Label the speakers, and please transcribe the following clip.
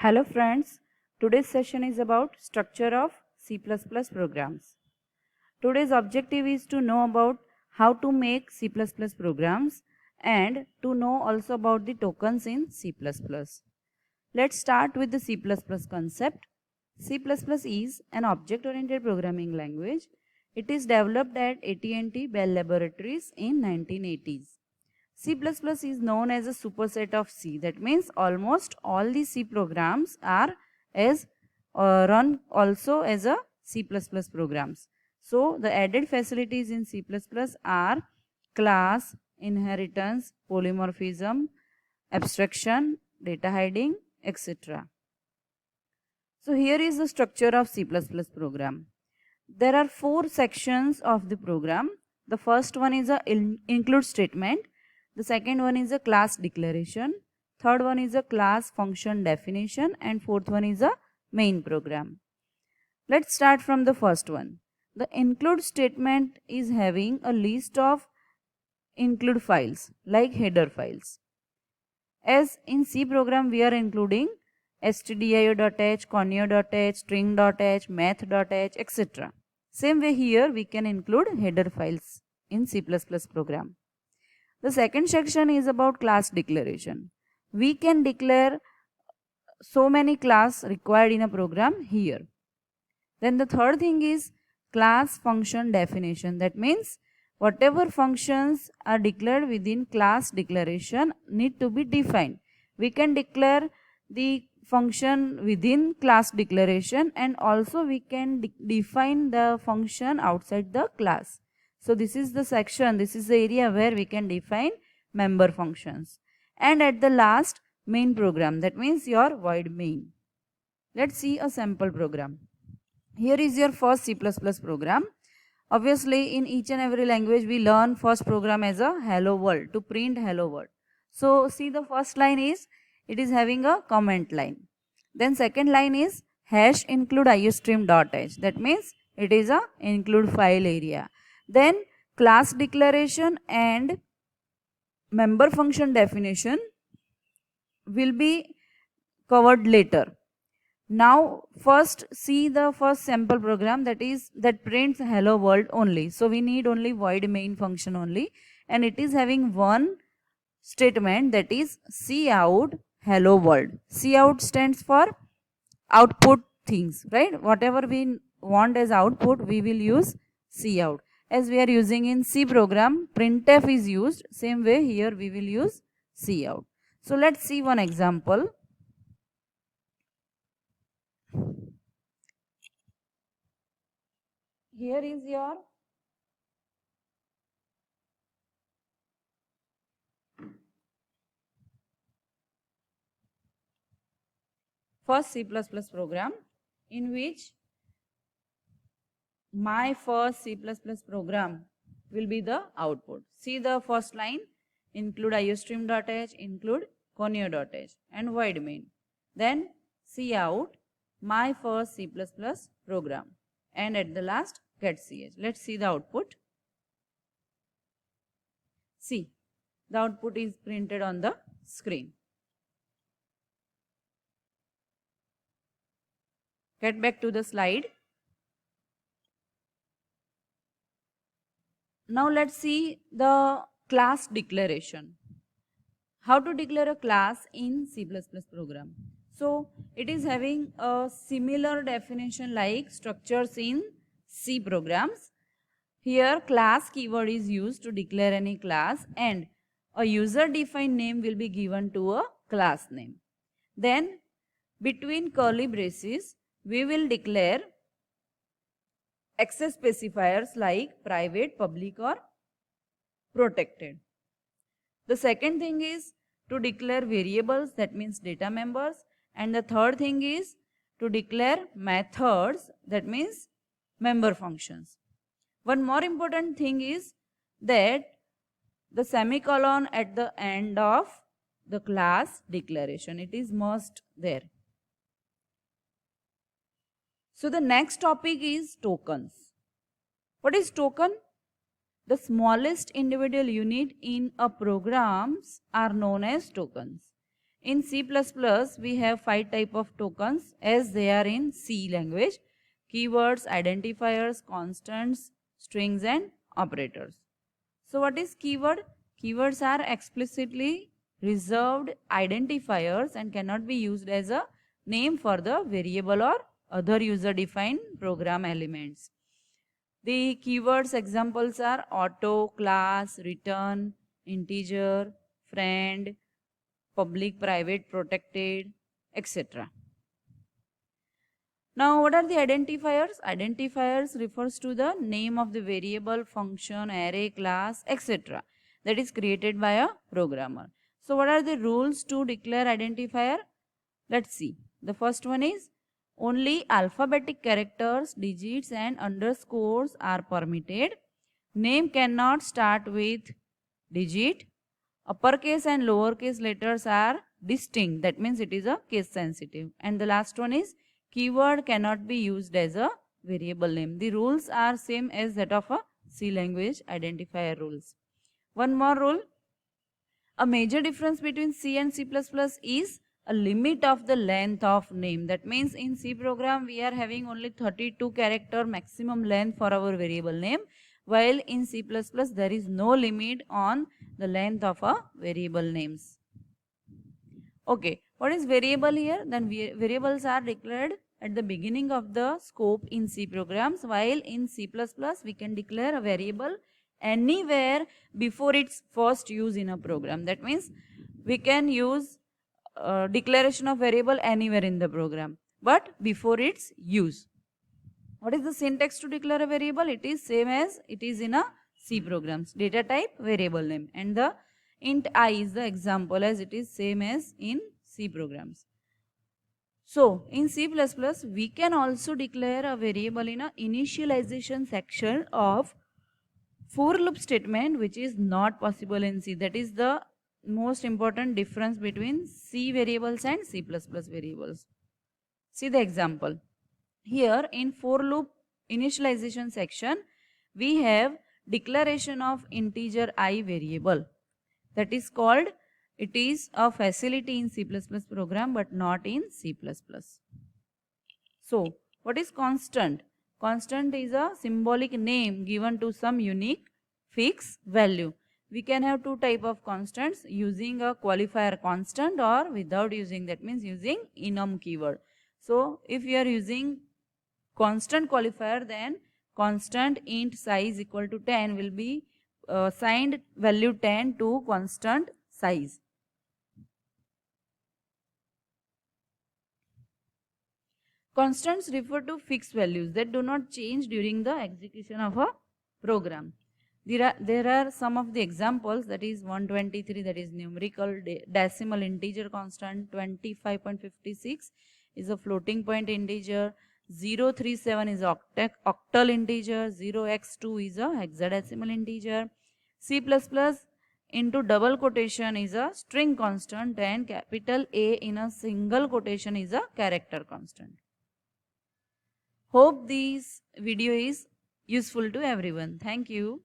Speaker 1: Hello friends, today's session is about structure of C++ programs. Today's objective is to know about how to make C++ programs and to know also about the tokens in C++. Let's start with the C++ concept. C++ is an object-oriented programming language. It is developed at AT&T Bell Laboratories in 1980s. C++ is known as a superset of C. That means almost all the C programs are run also as a C++ programs. So the added facilities in C++ are class, inheritance, polymorphism, abstraction, data hiding, etc. So here is the structure of C++ program. There are 4 sections of the program. The first one is a include statement. The second one is a class declaration. Third one is a class function definition. And fourth one is a main program. Let's start from the first one. The include statement is having a list of include files like header files. As in C program we are including stdio.h, conio.h, string.h, math.h, etc. Same way here we can include header files in C++ program. The second section is about class declaration. We can declare so many class required in a program here. Then the third thing is class function definition. That means whatever functions are declared within class declaration need to be defined. We can declare the function within class declaration and also we can define the function outside the class. So this is the section, this is the area where we can define member functions. And at the last, main program, that means your void main. Let's see a sample program. Here is your first C++ program. Obviously in each and every language we learn first program as a hello world, to print hello world. So see the first line is, it is having a comment line. Then second line is hash include iostream.h. That means it is a include file area. Then class declaration and member function definition will be covered later. Now first see the first sample program, that prints hello world only. So we need only void main function only, and it is having one statement, that is cout hello world. Cout stands for output things, right? Whatever we want as output we will use cout. As we are using in C program, printf is used, same way here we will use cout. So let's see one example. Here is your first C++ program, in which my first C++ program will be the output. See the first line, include iostream.h, include conio.h and void main. Then cout my first C++ program, and at the last get ch. Let's see the output. See, the output is printed on the screen. Get back to the slide. Now let's see the class declaration. How to declare a class in C++ program. So it is having a similar definition like structures in C programs. Here class keyword is used to declare any class, and a user defined name will be given to a class name. Then between curly braces we will declare access specifiers like private, public or protected. The second thing is to declare variables, that means data members, and the third thing is to declare methods, that means member functions. One more important thing is that the semicolon at the end of the class declaration, it is must there. So the next topic is tokens. What is token? The smallest individual unit in a programs are known as tokens. In C++, we have 5 type of tokens as they are in C language: keywords, identifiers, constants, strings and operators. So what is keyword? Keywords are explicitly reserved identifiers and cannot be used as a name for the variable or other user-defined program elements. The keywords examples are auto, class, return, integer, friend, public, private, protected, etc. Now, what are the identifiers? Identifiers refers to the name of the variable, function, array, class, etc. that is created by a programmer. So, what are the rules to declare identifier? Let's see. The first one is only alphabetic characters, digits and underscores are permitted. Name cannot start with digit. Uppercase and lowercase letters are distinct. That means it is a case sensitive. And the last one is keyword cannot be used as a variable name. The rules are same as that of a C language identifier rules. One more rule. A major difference between C and C++ is a limit of the length of name. That means in C program we are having only 32 character maximum length for our variable name, while in C++ there is no limit on the length of a variable names. Okay, what is variable here? Then variables are declared at the beginning of the scope in C programs, while in C++ we can declare a variable anywhere before its first use in a program. That means we can use declaration of variable anywhere in the program, but before its use. What is the syntax to declare a variable? It is same as it is in a C programs. Data type, variable name, and the int I is the example as it is same as in C programs. So in C++ we can also declare a variable in a initialization section of for loop statement, which is not possible in C. That is the most important difference between C variables and C++ variables. See the example. Here in for loop initialization section, we have declaration of integer I variable. That is called, it is a facility in C++ program but not in C++. So what is constant? Constant is a symbolic name given to some unique fixed value. We can have two type of constants, using a qualifier constant or without using, that means using enum keyword. So if you are using constant qualifier, then constant int size equal to 10 will be assigned value 10 to constant size. Constants refer to fixed values that do not change during the execution of a program. There are some of the examples, that is 123, that is numerical decimal integer constant, 25.56 is a floating point integer, 037 is octal integer, 0x2 is a hexadecimal integer, C++ into double quotation is a string constant, and capital A in a single quotation is a character constant. Hope this video is useful to everyone. Thank you.